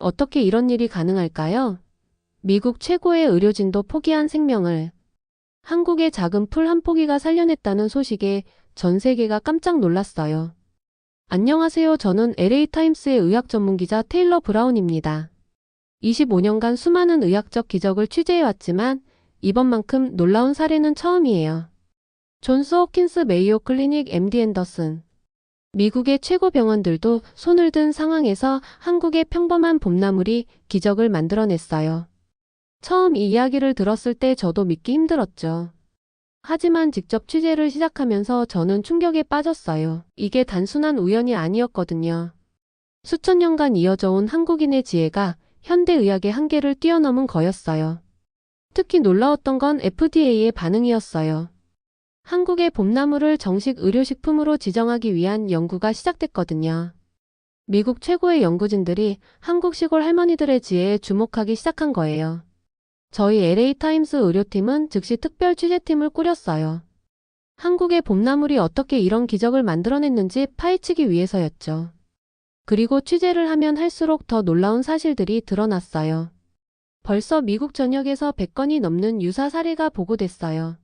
어떻게 이런 일이 가능할까요? 미국 최고의 의료진도 포기한 생명을 한국의 작은 풀 한 포기가 살려냈다는 소식에 전 세계가 깜짝 놀랐어요. 안녕하세요. 저는 LA타임스의 의학 전문 기자 테일러 브라운입니다. 25년간 수많은 의학적 기적을 취재해왔지만 이번만큼 놀라운 사례는 처음이에요. 존스 홉킨스 메이오 클리닉 MD 앤더슨. 미국의 최고 병원들도 손을 든 상황에서 한국의 평범한 봄나물이 기적을 만들어냈어요. 처음 이 이야기를 들었을 때 저도 믿기 힘들었죠. 하지만 직접 취재를 시작하면서 저는 충격에 빠졌어요. 이게 단순한 우연이 아니었거든요. 수천 년간 이어져 온 한국인의 지혜가 현대의학의 한계를 뛰어넘은 거였어요. 특히 놀라웠던 건 FDA의 반응이었어요. 한국의 봄나물을 정식 의료식품으로 지정하기 위한 연구가 시작됐거든요. 미국 최고의 연구진들이 한국 시골 할머니들의 지혜에 주목하기 시작한 거예요. 저희 LA타임스 의료팀은 즉시 특별 취재팀을 꾸렸어요. 한국의 봄나물이 어떻게 이런 기적을 만들어냈는지 파헤치기 위해서였죠. 그리고 취재를 하면 할수록 더 놀라운 사실들이 드러났어요. 벌써 미국 전역에서 100건이 넘는 유사 사례가 보고됐어요.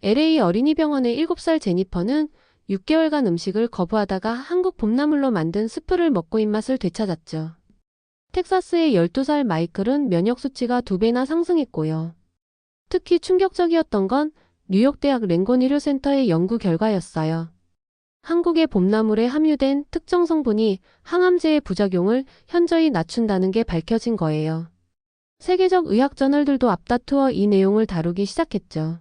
LA 어린이병원의 7살 제니퍼는 6개월간 음식을 거부하다가 한국 봄나물로 만든 스프를 먹고 입맛을 되찾았죠. 텍사스의 12살 마이클은 면역 수치가 2배나 상승했고요. 특히 충격적이었던 건 뉴욕대학 랭곤 의료센터의 연구 결과였어요. 한국의 봄나물에 함유된 특정 성분이 항암제의 부작용을 현저히 낮춘다는 게 밝혀진 거예요. 세계적 의학 저널들도 앞다투어 이 내용을 다루기 시작했죠.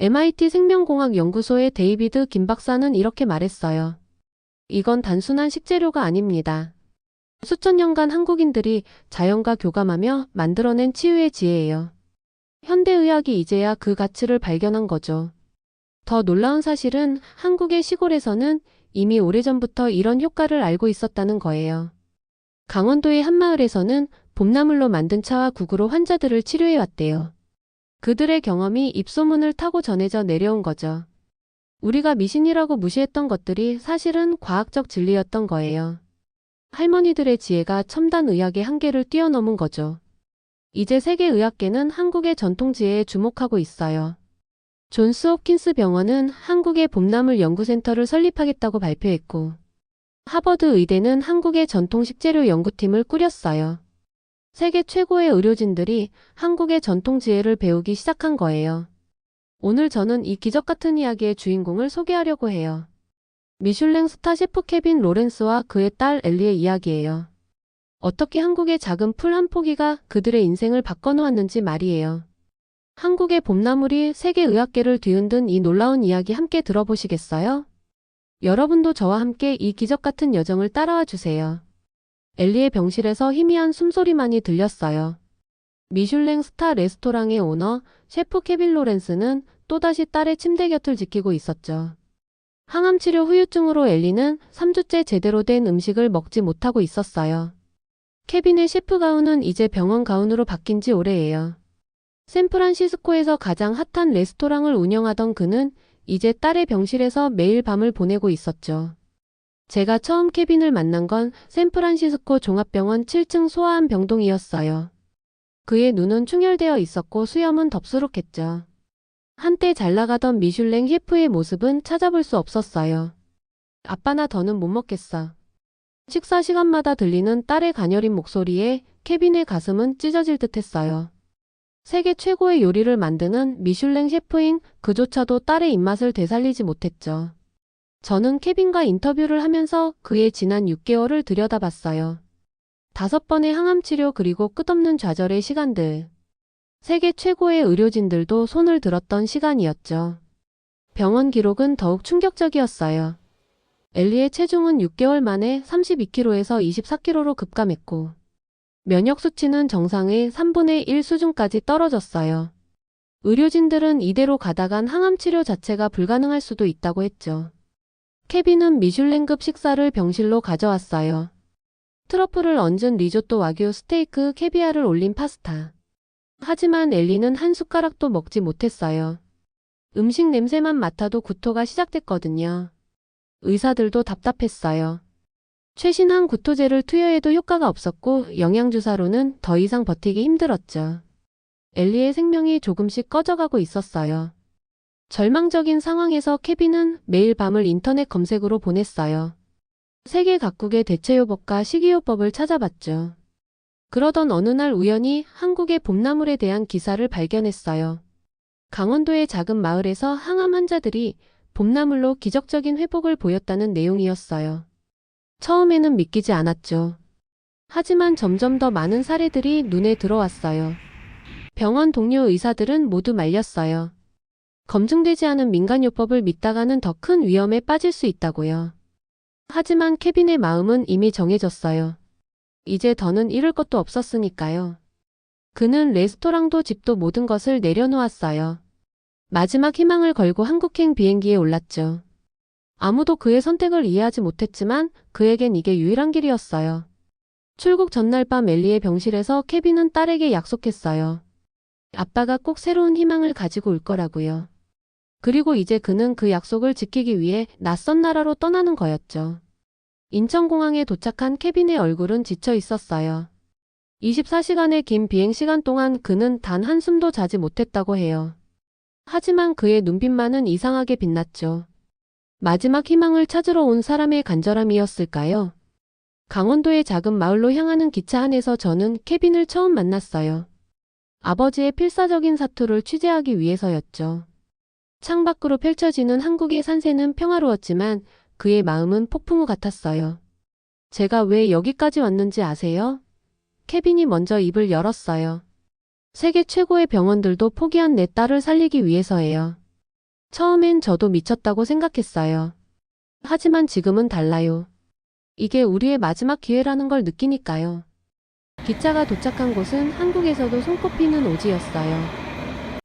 MIT 생명공학 연구소의 데이비드 김 박사는 이렇게 말했어요. 이건 단순한 식재료가 아닙니다. 수천 년간 한국인들이 자연과 교감하며 만들어낸 치유의 지혜예요. 현대의학이 이제야 그 가치를 발견한 거죠. 더 놀라운 사실은 한국의 시골에서는 이미 오래전부터 이런 효과를 알고 있었다는 거예요. 강원도의 한 마을에서는 봄나물로 만든 차와 국으로 환자들을 치료해왔대요. 그들의 경험이 입소문을 타고 전해져 내려온 거죠. 우리가 미신이라고 무시했던 것들이 사실은 과학적 진리였던 거예요. 할머니들의 지혜가 첨단 의학의 한계를 뛰어넘은 거죠. 이제 세계 의학계는 한국의 전통 지혜에 주목하고 있어요. 존스 홉킨스 병원은 한국의 봄나물 연구센터를 설립하겠다고 발표했고, 하버드 의대는 한국의 전통 식재료 연구팀을 꾸렸어요. 세계 최고의 의료진들이 한국의 전통 지혜를 배우기 시작한 거예요. 오늘 저는 이 기적 같은 이야기의 주인공을 소개하려고 해요. 미슐랭 스타 셰프 케빈 로렌스와 그의 딸 엘리의 이야기예요. 어떻게 한국의 작은 풀 한 포기가 그들의 인생을 바꿔놓았는지 말이에요. 한국의 봄나물이 세계 의학계를 뒤흔든 이 놀라운 이야기 함께 들어보시겠어요? 여러분도 저와 함께 이 기적 같은 여정을 따라와 주세요. 엘리의 병실에서 희미한 숨소리만이 들렸어요. 미슐랭 스타 레스토랑의 오너, 셰프 케빈 로렌스는 또다시 딸의 침대 곁을 지키고 있었죠. 항암치료 후유증으로 엘리는 3주째 제대로 된 음식을 먹지 못하고 있었어요. 케빈의 셰프 가운은 이제 병원 가운으로 바뀐 지 오래예요. 샌프란시스코에서 가장 핫한 레스토랑을 운영하던 그는 이제 딸의 병실에서 매일 밤을 보내고 있었죠. 제가 처음 케빈을 만난 건 샌프란시스코 종합병원 7층 소아암 병동이었어요. 그의 눈은 충혈되어 있었고 수염은 덥수룩했죠. 한때 잘 나가던 미슐랭 셰프의 모습은 찾아볼 수 없었어요. 아빠나 더는 못 먹겠어. 식사 시간마다 들리는 딸의 가녀린 목소리에 케빈의 가슴은 찢어질 듯했어요. 세계 최고의 요리를 만드는 미슐랭 셰프인 그조차도 딸의 입맛을 되살리지 못했죠. 저는 케빈과 인터뷰를 하면서 그의 지난 6개월을 들여다봤어요. 5번의 항암치료 그리고 끝없는 좌절의 시간들. 세계 최고의 의료진들도 손을 들었던 시간이었죠. 병원 기록은 더욱 충격적이었어요. 엘리의 체중은 6개월 만에 32kg에서 24kg로 급감했고, 면역 수치는 정상의 3분의 1 수준까지 떨어졌어요. 의료진들은 이대로 가다간 항암치료 자체가 불가능할 수도 있다고 했죠. 케빈은 미슐랭급 식사를 병실로 가져왔어요. 트러플을 얹은 리조또 와규 스테이크 캐비아를 올린 파스타. 하지만 엘리는 한 숟가락도 먹지 못했어요. 음식 냄새만 맡아도 구토가 시작됐거든요. 의사들도 답답했어요. 최신한 구토제를 투여해도 효과가 없었고 영양주사로는 더 이상 버티기 힘들었죠. 엘리의 생명이 조금씩 꺼져가고 있었어요. 절망적인 상황에서 케빈은 매일 밤을 인터넷 검색으로 보냈어요. 세계 각국의 대체요법과 식이요법을 찾아봤죠. 그러던 어느 날 우연히 한국의 봄나물에 대한 기사를 발견했어요. 강원도의 작은 마을에서 항암 환자들이 봄나물로 기적적인 회복을 보였다는 내용이었어요. 처음에는 믿기지 않았죠. 하지만 점점 더 많은 사례들이 눈에 들어왔어요. 병원 동료 의사들은 모두 말렸어요. 검증되지 않은 민간요법을 믿다가는 더 큰 위험에 빠질 수 있다고요. 하지만 케빈의 마음은 이미 정해졌어요. 이제 더는 잃을 것도 없었으니까요. 그는 레스토랑도 집도 모든 것을 내려놓았어요. 마지막 희망을 걸고 한국행 비행기에 올랐죠. 아무도 그의 선택을 이해하지 못했지만 그에겐 이게 유일한 길이었어요. 출국 전날 밤 엘리의 병실에서 케빈은 딸에게 약속했어요. 아빠가 꼭 새로운 희망을 가지고 올 거라고요. 그리고 이제 그는 그 약속을 지키기 위해 낯선 나라로 떠나는 거였죠. 인천공항에 도착한 케빈의 얼굴은 지쳐 있었어요. 24시간의 긴 비행 시간 동안 그는 단 한숨도 자지 못했다고 해요. 하지만 그의 눈빛만은 이상하게 빛났죠. 마지막 희망을 찾으러 온 사람의 간절함이었을까요? 강원도의 작은 마을로 향하는 기차 안에서 저는 케빈을 처음 만났어요. 아버지의 필사적인 사투를 취재하기 위해서였죠. 창밖으로 펼쳐지는 한국의 산세는 평화로웠지만 그의 마음은 폭풍우 같았어요. 제가 왜 여기까지 왔는지 아세요? 케빈이 먼저 입을 열었어요. 세계 최고의 병원들도 포기한 내 딸을 살리기 위해서예요. 처음엔 저도 미쳤다고 생각했어요. 하지만 지금은 달라요. 이게 우리의 마지막 기회라는 걸 느끼니까요. 기차가 도착한 곳은 한국에서도 손꼽히는 오지였어요.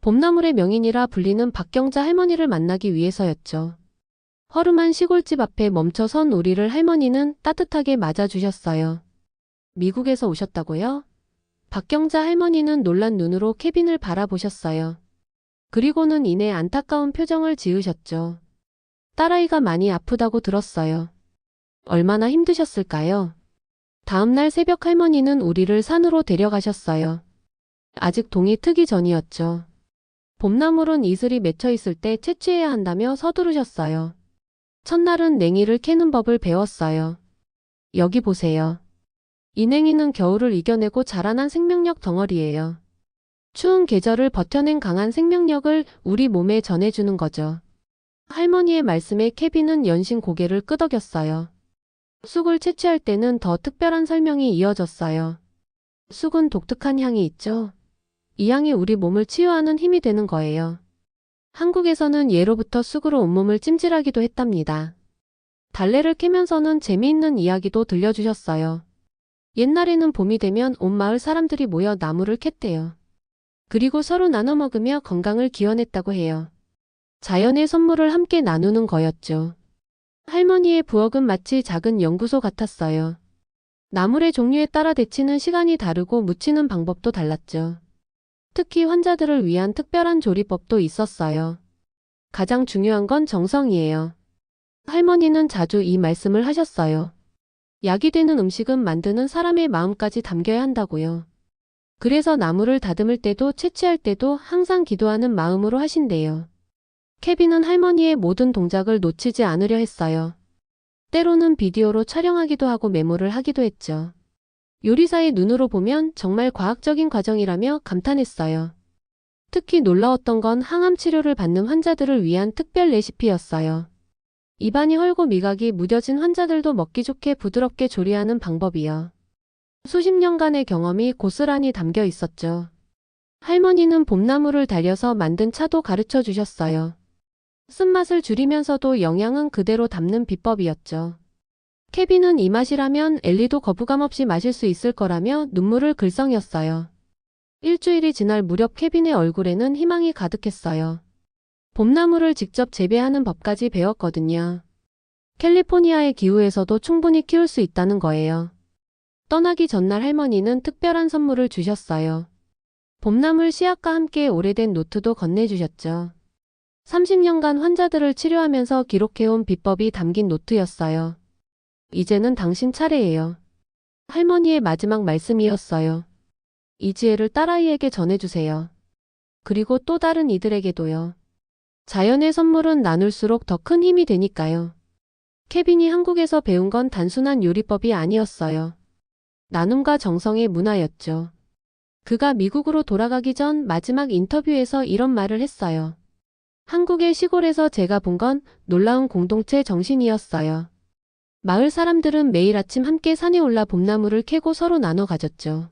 봄나물의 명인이라 불리는 박경자 할머니를 만나기 위해서였죠. 허름한 시골집 앞에 멈춰 선 우리를 할머니는 따뜻하게 맞아주셨어요. 미국에서 오셨다고요? 박경자 할머니는 놀란 눈으로 케빈을 바라보셨어요. 그리고는 이내 안타까운 표정을 지으셨죠. 딸아이가 많이 아프다고 들었어요. 얼마나 힘드셨을까요? 다음날 새벽 할머니는 우리를 산으로 데려가셨어요. 아직 동이 트기 전이었죠. 봄나물은 이슬이 맺혀 있을 때 채취해야 한다며 서두르셨어요. 첫날은 냉이를 캐는 법을 배웠어요. 여기 보세요. 이 냉이는 겨울을 이겨내고 자라난 생명력 덩어리예요. 추운 계절을 버텨낸 강한 생명력을 우리 몸에 전해주는 거죠. 할머니의 말씀에 케빈은 연신 고개를 끄덕였어요. 쑥을 채취할 때는 더 특별한 설명이 이어졌어요. 쑥은 독특한 향이 있죠. 이 향이 우리 몸을 치유하는 힘이 되는 거예요. 한국에서는 예로부터 쑥으로 온몸을 찜질하기도 했답니다. 달래를 캐면서는 재미있는 이야기도 들려주셨어요. 옛날에는 봄이 되면 온 마을 사람들이 모여 나무를 캤대요. 그리고 서로 나눠 먹으며 건강을 기원했다고 해요. 자연의 선물을 함께 나누는 거였죠. 할머니의 부엌은 마치 작은 연구소 같았어요. 나물의 종류에 따라 데치는 시간이 다르고 무치는 방법도 달랐죠. 특히 환자들을 위한 특별한 조리법도 있었어요. 가장 중요한 건 정성이에요. 할머니는 자주 이 말씀을 하셨어요. 약이 되는 음식은 만드는 사람의 마음까지 담겨야 한다고요. 그래서 나물을 다듬을 때도 채취할 때도 항상 기도하는 마음으로 하신대요. 케빈은 할머니의 모든 동작을 놓치지 않으려 했어요. 때로는 비디오로 촬영하기도 하고 메모를 하기도 했죠. 요리사의 눈으로 보면 정말 과학적인 과정이라며 감탄했어요. 특히 놀라웠던 건 항암 치료를 받는 환자들을 위한 특별 레시피였어요. 입안이 헐고 미각이 무뎌진 환자들도 먹기 좋게 부드럽게 조리하는 방법이요. 수십 년간의 경험이 고스란히 담겨 있었죠. 할머니는 봄나물을 달여서 만든 차도 가르쳐 주셨어요. 쓴맛을 줄이면서도 영양은 그대로 담는 비법이었죠. 케빈은 이 맛이라면 엘리도 거부감 없이 마실 수 있을 거라며 눈물을 글썽였어요. 일주일이 지날 무렵 케빈의 얼굴에는 희망이 가득했어요. 봄나물을 직접 재배하는 법까지 배웠거든요. 캘리포니아의 기후에서도 충분히 키울 수 있다는 거예요. 떠나기 전날 할머니는 특별한 선물을 주셨어요. 봄나물 씨앗과 함께 오래된 노트도 건네주셨죠. 30년간 환자들을 치료하면서 기록해온 비법이 담긴 노트였어요. 이제는 당신 차례예요. 할머니의 마지막 말씀이었어요. 이 지혜를 딸아이에게 전해주세요. 그리고 또 다른 이들에게도요. 자연의 선물은 나눌수록 더 큰 힘이 되니까요. 케빈이 한국에서 배운 건 단순한 요리법이 아니었어요. 나눔과 정성의 문화였죠. 그가 미국으로 돌아가기 전 마지막 인터뷰에서 이런 말을 했어요. 한국의 시골에서 제가 본 건 놀라운 공동체 정신이었어요. 마을 사람들은 매일 아침 함께 산에 올라 봄나무를 캐고 서로 나눠 가졌죠.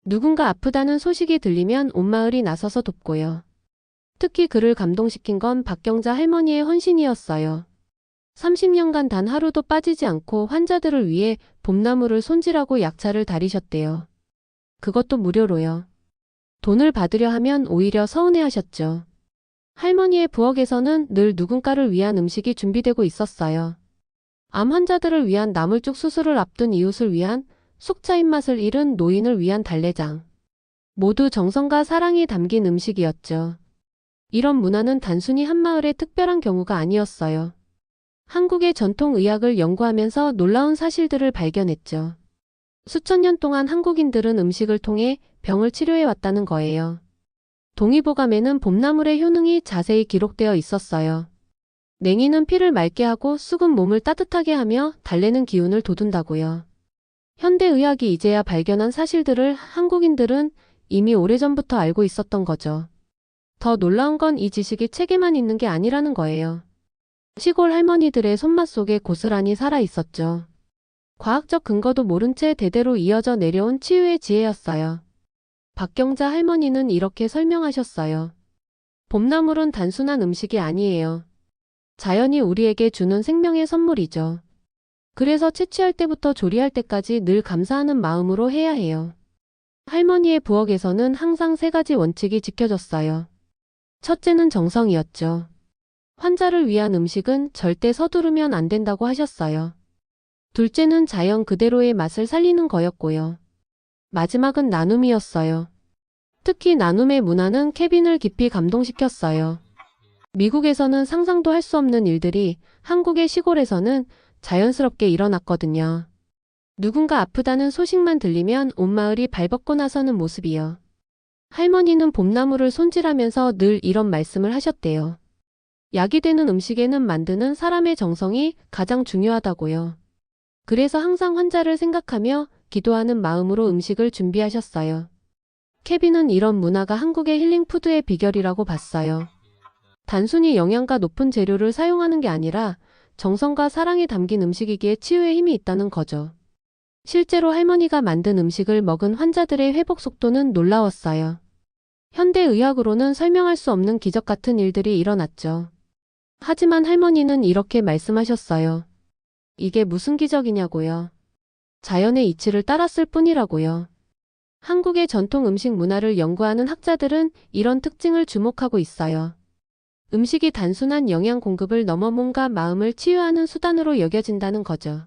누군가 아프다는 소식이 들리면 온 마을이 나서서 돕고요. 특히 그를 감동시킨 건 박경자 할머니의 헌신이었어요. 30년간 단 하루도 빠지지 않고 환자들을 위해 봄나무를 손질하고 약차를 다리셨대요. 그것도 무료로요. 돈을 받으려 하면 오히려 서운해하셨죠. 할머니의 부엌에서는 늘 누군가를 위한 음식이 준비되고 있었어요. 암 환자들을 위한 나물죽 수술을 앞둔 이웃을 위한 속차 입맛을 잃은 노인을 위한 달래장. 모두 정성과 사랑이 담긴 음식이었죠. 이런 문화는 단순히 한 마을의 특별한 경우가 아니었어요. 한국의 전통 의학을 연구하면서 놀라운 사실들을 발견했죠. 수천 년 동안 한국인들은 음식을 통해 병을 치료해 왔다는 거예요. 동의보감에는 봄나물의 효능이 자세히 기록되어 있었어요. 냉이는 피를 맑게 하고 쑥은 몸을 따뜻하게 하며 달래는 기운을 돋운다고요. 현대의학이 이제야 발견한 사실들을 한국인들은 이미 오래전부터 알고 있었던 거죠. 더 놀라운 건 이 지식이 책에만 있는 게 아니라는 거예요. 시골 할머니들의 손맛 속에 고스란히 살아 있었죠. 과학적 근거도 모른 채 대대로 이어져 내려온 치유의 지혜였어요. 박경자 할머니는 이렇게 설명하셨어요. 봄나물은 단순한 음식이 아니에요. 자연이 우리에게 주는 생명의 선물이죠. 그래서 채취할 때부터 조리할 때까지 늘 감사하는 마음으로 해야 해요. 할머니의 부엌에서는 항상 세 가지 원칙이 지켜졌어요. 첫째는 정성이었죠. 환자를 위한 음식은 절대 서두르면 안 된다고 하셨어요. 둘째는 자연 그대로의 맛을 살리는 거였고요. 마지막은 나눔이었어요. 특히 나눔의 문화는 케빈을 깊이 감동시켰어요. 미국에서는 상상도 할 수 없는 일들이 한국의 시골에서는 자연스럽게 일어났거든요. 누군가 아프다는 소식만 들리면 온 마을이 발벗고 나서는 모습이요. 할머니는 봄나무를 손질하면서 늘 이런 말씀을 하셨대요. 약이 되는 음식에는 만드는 사람의 정성이 가장 중요하다고요. 그래서 항상 환자를 생각하며 기도하는 마음으로 음식을 준비하셨어요. 케빈은 이런 문화가 한국의 힐링푸드의 비결이라고 봤어요. 단순히 영양가 높은 재료를 사용하는 게 아니라 정성과 사랑이 담긴 음식이기에 치유의 힘이 있다는 거죠. 실제로 할머니가 만든 음식을 먹은 환자들의 회복 속도는 놀라웠어요. 현대의학으로는 설명할 수 없는 기적 같은 일들이 일어났죠. 하지만 할머니는 이렇게 말씀하셨어요. 이게 무슨 기적이냐고요. 자연의 이치를 따랐을 뿐이라고요. 한국의 전통 음식 문화를 연구하는 학자들은 이런 특징을 주목하고 있어요. 음식이 단순한 영양 공급을 넘어 몸과 마음을 치유하는 수단으로 여겨진다는 거죠.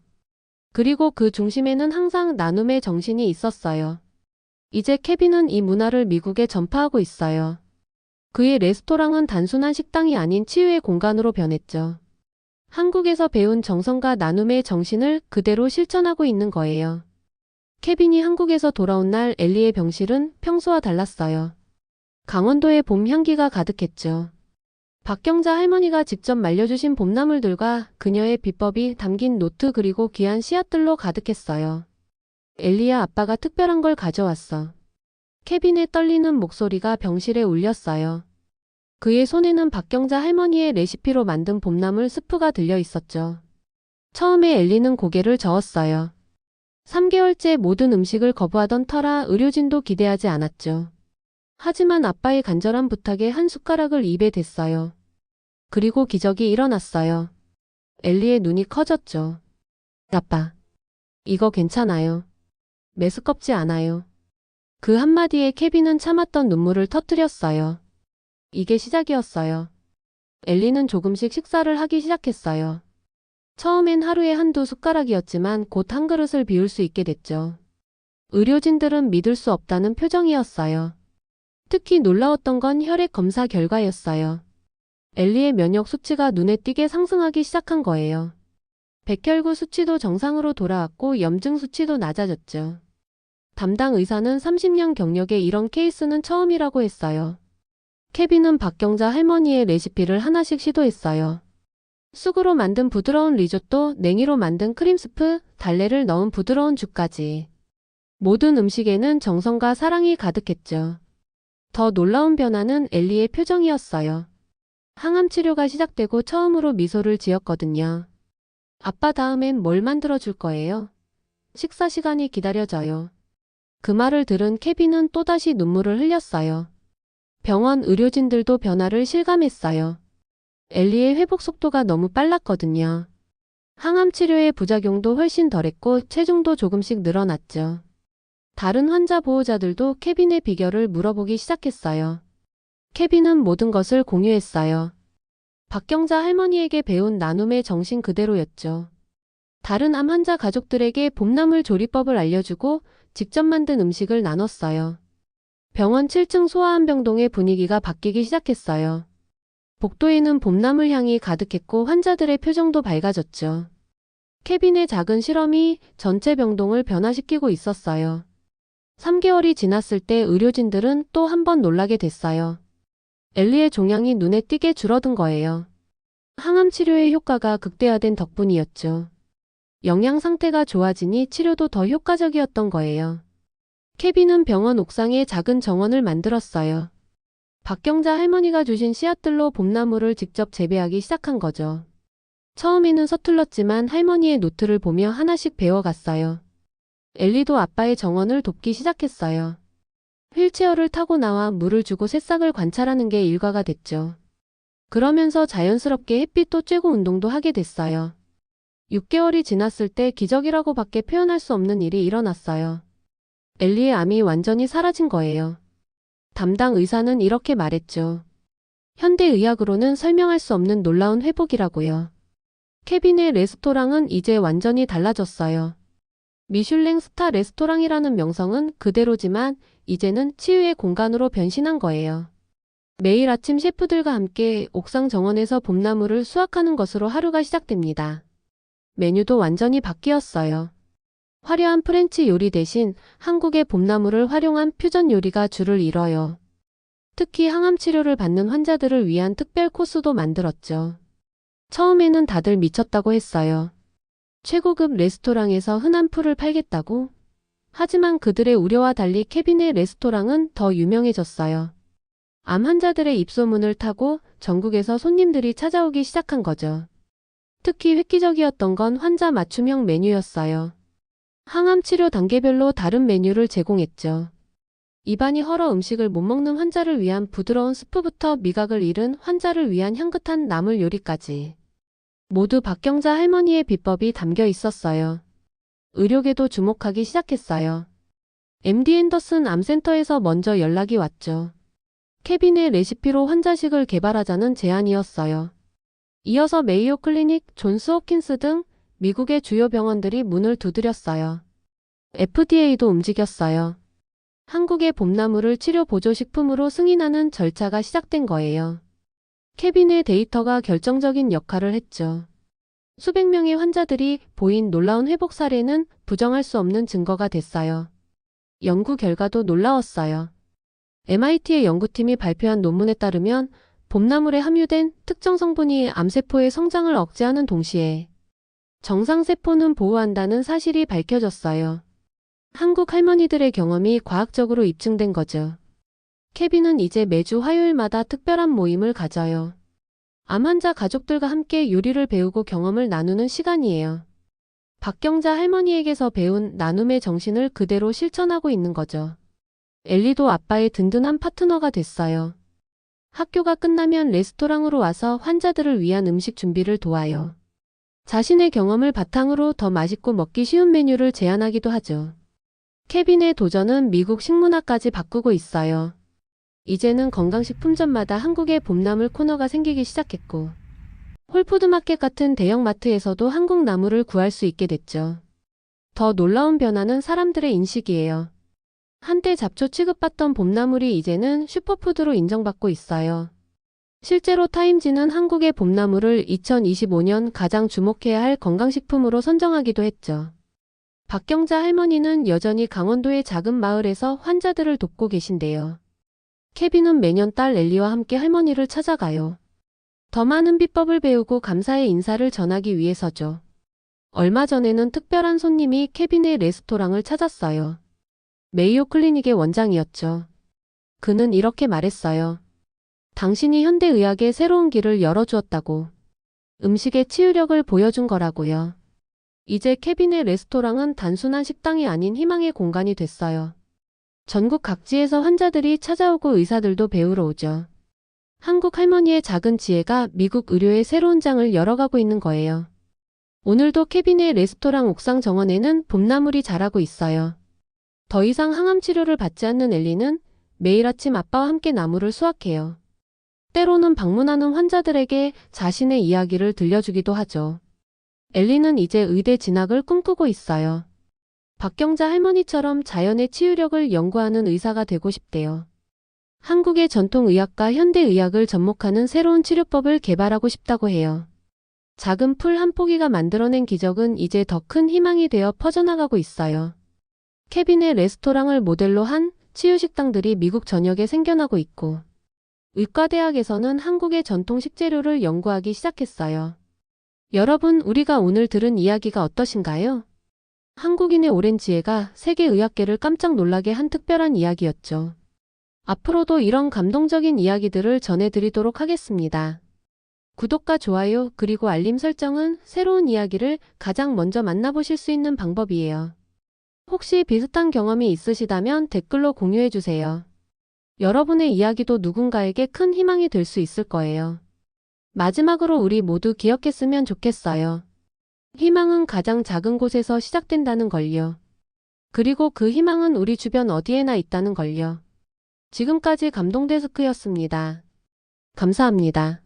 그리고 그 중심에는 항상 나눔의 정신이 있었어요. 이제 케빈은 이 문화를 미국에 전파하고 있어요. 그의 레스토랑은 단순한 식당이 아닌 치유의 공간으로 변했죠. 한국에서 배운 정성과 나눔의 정신을 그대로 실천하고 있는 거예요. 케빈이 한국에서 돌아온 날 엘리의 병실은 평소와 달랐어요. 강원도의 봄 향기가 가득했죠. 박경자 할머니가 직접 말려주신 봄나물들과 그녀의 비법이 담긴 노트 그리고 귀한 씨앗들로 가득했어요. 엘리야, 아빠가 특별한 걸 가져왔어. 케빈의 떨리는 목소리가 병실에 울렸어요. 그의 손에는 박경자 할머니의 레시피로 만든 봄나물 스프가 들려 있었죠. 처음에 엘리는 고개를 저었어요. 3개월째 모든 음식을 거부하던 터라 의료진도 기대하지 않았죠. 하지만 아빠의 간절한 부탁에 한 숟가락을 입에 댔어요. 그리고 기적이 일어났어요. 엘리의 눈이 커졌죠. 아빠, 이거 괜찮아요. 메스껍지 않아요. 그 한마디에 케빈은 참았던 눈물을 터뜨렸어요. 이게 시작이었어요. 엘리는 조금씩 식사를 하기 시작했어요. 처음엔 하루에 한두 숟가락이었지만 곧 한 그릇을 비울 수 있게 됐죠. 의료진들은 믿을 수 없다는 표정이었어요. 특히 놀라웠던 건 혈액 검사 결과였어요. 엘리의 면역 수치가 눈에 띄게 상승하기 시작한 거예요. 백혈구 수치도 정상으로 돌아왔고 염증 수치도 낮아졌죠. 담당 의사는 30년 경력에 이런 케이스는 처음이라고 했어요. 케빈은 박경자 할머니의 레시피를 하나씩 시도했어요. 쑥으로 만든 부드러운 리조또, 냉이로 만든 크림스프, 달래를 넣은 부드러운 죽까지. 모든 음식에는 정성과 사랑이 가득했죠. 더 놀라운 변화는 엘리의 표정이었어요. 항암 치료가 시작되고 처음으로 미소를 지었거든요. 아빠 다음엔 뭘 만들어줄 거예요? 식사 시간이 기다려져요. 그 말을 들은 케빈은 또다시 눈물을 흘렸어요. 병원 의료진들도 변화를 실감했어요. 엘리의 회복 속도가 너무 빨랐거든요. 항암 치료의 부작용도 훨씬 덜했고 체중도 조금씩 늘어났죠. 다른 환자 보호자들도 케빈의 비결을 물어보기 시작했어요. 케빈은 모든 것을 공유했어요. 박경자 할머니에게 배운 나눔의 정신 그대로였죠. 다른 암 환자 가족들에게 봄나물 조리법을 알려주고 직접 만든 음식을 나눴어요. 병원 7층 소아암병동의 분위기가 바뀌기 시작했어요. 복도에는 봄나물 향이 가득했고 환자들의 표정도 밝아졌죠. 케빈의 작은 실험이 전체 병동을 변화시키고 있었어요. 3개월이 지났을 때 의료진들은 또 한 번 놀라게 됐어요. 엘리의 종양이 눈에 띄게 줄어든 거예요. 항암 치료의 효과가 극대화된 덕분이었죠. 영양 상태가 좋아지니 치료도 더 효과적이었던 거예요. 케빈은 병원 옥상에 작은 정원을 만들었어요. 박경자 할머니가 주신 씨앗들로 봄나물을 직접 재배하기 시작한 거죠. 처음에는 서툴렀지만 할머니의 노트를 보며 하나씩 배워갔어요. 엘리도 아빠의 정원을 돕기 시작했어요. 휠체어를 타고 나와 물을 주고 새싹을 관찰하는 게 일과가 됐죠. 그러면서 자연스럽게 햇빛도 쬐고 운동도 하게 됐어요. 6개월이 지났을 때 기적이라고 밖에 표현할 수 없는 일이 일어났어요. 엘리의 암이 완전히 사라진 거예요. 담당 의사는 이렇게 말했죠. 현대의학으로는 설명할 수 없는 놀라운 회복이라고요. 케빈의 레스토랑은 이제 완전히 달라졌어요. 미슐랭 스타 레스토랑이라는 명성은 그대로지만 이제는 치유의 공간으로 변신한 거예요. 매일 아침 셰프들과 함께 옥상 정원에서 봄나물을 수확하는 것으로 하루가 시작됩니다. 메뉴도 완전히 바뀌었어요. 화려한 프렌치 요리 대신 한국의 봄나물을 활용한 퓨전 요리가 줄을 이뤄요. 특히 항암 치료를 받는 환자들을 위한 특별 코스도 만들었죠. 처음에는 다들 미쳤다고 했어요. 최고급 레스토랑에서 흔한 풀을 팔겠다고? 하지만 그들의 우려와 달리 케빈의 레스토랑은 더 유명해졌어요. 암 환자들의 입소문을 타고 전국에서 손님들이 찾아오기 시작한 거죠. 특히 획기적이었던 건 환자 맞춤형 메뉴였어요. 항암 치료 단계별로 다른 메뉴를 제공했죠. 입안이 헐어 음식을 못 먹는 환자를 위한 부드러운 스프부터 미각을 잃은 환자를 위한 향긋한 나물 요리까지. 모두 박경자 할머니의 비법이 담겨 있었어요. 의료계도 주목하기 시작했어요. MD 앤더슨 암센터에서 먼저 연락이 왔죠. 케빈의 레시피로 환자식을 개발하자는 제안이었어요. 이어서 메이오 클리닉, 존스 홉킨스 등 미국의 주요 병원들이 문을 두드렸어요. FDA도 움직였어요. 한국의 봄나물을 치료 보조식품으로 승인하는 절차가 시작된 거예요. 케빈의 데이터가 결정적인 역할을 했죠. 수백 명의 환자들이 보인 놀라운 회복 사례는 부정할 수 없는 증거가 됐어요. 연구 결과도 놀라웠어요. MIT의 연구팀이 발표한 논문에 따르면 봄나물에 함유된 특정 성분이 암세포의 성장을 억제하는 동시에 정상세포는 보호한다는 사실이 밝혀졌어요. 한국 할머니들의 경험이 과학적으로 입증된 거죠. 케빈은 이제 매주 화요일마다 특별한 모임을 가져요. 암 환자 가족들과 함께 요리를 배우고 경험을 나누는 시간이에요. 박경자 할머니에게서 배운 나눔의 정신을 그대로 실천하고 있는 거죠. 엘리도 아빠의 든든한 파트너가 됐어요. 학교가 끝나면 레스토랑으로 와서 환자들을 위한 음식 준비를 도와요. 자신의 경험을 바탕으로 더 맛있고 먹기 쉬운 메뉴를 제안하기도 하죠. 케빈의 도전은 미국 식문화까지 바꾸고 있어요. 이제는 건강식품점마다 한국의 봄나물 코너가 생기기 시작했고 홀푸드마켓 같은 대형마트에서도 한국 나물을 구할 수 있게 됐죠. 더 놀라운 변화는 사람들의 인식이에요. 한때 잡초 취급받던 봄나물이 이제는 슈퍼푸드로 인정받고 있어요. 실제로 타임지는 한국의 봄나물을 2025년 가장 주목해야 할 건강식품으로 선정하기도 했죠. 박경자 할머니는 여전히 강원도의 작은 마을에서 환자들을 돕고 계신데요. 케빈은 매년 딸 엘리와 함께 할머니를 찾아가요. 더 많은 비법을 배우고 감사의 인사를 전하기 위해서죠. 얼마 전에는 특별한 손님이 케빈의 레스토랑을 찾았어요. 메이오 클리닉의 원장이었죠. 그는 이렇게 말했어요. 당신이 현대의학의 새로운 길을 열어주었다고. 음식의 치유력을 보여준 거라고요. 이제 케빈의 레스토랑은 단순한 식당이 아닌 희망의 공간이 됐어요. 전국 각지에서 환자들이 찾아오고 의사들도 배우러 오죠. 한국 할머니의 작은 지혜가 미국 의료의 새로운 장을 열어가고 있는 거예요. 오늘도 케빈의 레스토랑 옥상 정원에는 봄나물이 자라고 있어요. 더 이상 항암 치료를 받지 않는 엘리는 매일 아침 아빠와 함께 나물을 수확해요. 때로는 방문하는 환자들에게 자신의 이야기를 들려주기도 하죠. 엘리는 이제 의대 진학을 꿈꾸고 있어요. 박경자 할머니처럼 자연의 치유력을 연구하는 의사가 되고 싶대요. 한국의 전통의학과 현대의학을 접목하는 새로운 치료법을 개발하고 싶다고 해요. 작은 풀 한 포기가 만들어낸 기적은 이제 더 큰 희망이 되어 퍼져나가고 있어요. 케빈의 레스토랑을 모델로 한 치유식당들이 미국 전역에 생겨나고 있고, 의과대학에서는 한국의 전통 식재료를 연구하기 시작했어요. 여러분, 우리가 오늘 들은 이야기가 어떠신가요? 한국인의 오랜 지혜가 세계 의학계를 깜짝 놀라게 한 특별한 이야기였죠. 앞으로도 이런 감동적인 이야기들을 전해드리도록 하겠습니다. 구독과 좋아요 그리고 알림 설정은 새로운 이야기를 가장 먼저 만나보실 수 있는 방법이에요. 혹시 비슷한 경험이 있으시다면 댓글로 공유해주세요. 여러분의 이야기도 누군가에게 큰 희망이 될 수 있을 거예요. 마지막으로 우리 모두 기억했으면 좋겠어요. 희망은 가장 작은 곳에서 시작된다는 걸요. 그리고 그 희망은 우리 주변 어디에나 있다는 걸요. 지금까지 감동데스크였습니다. 감사합니다.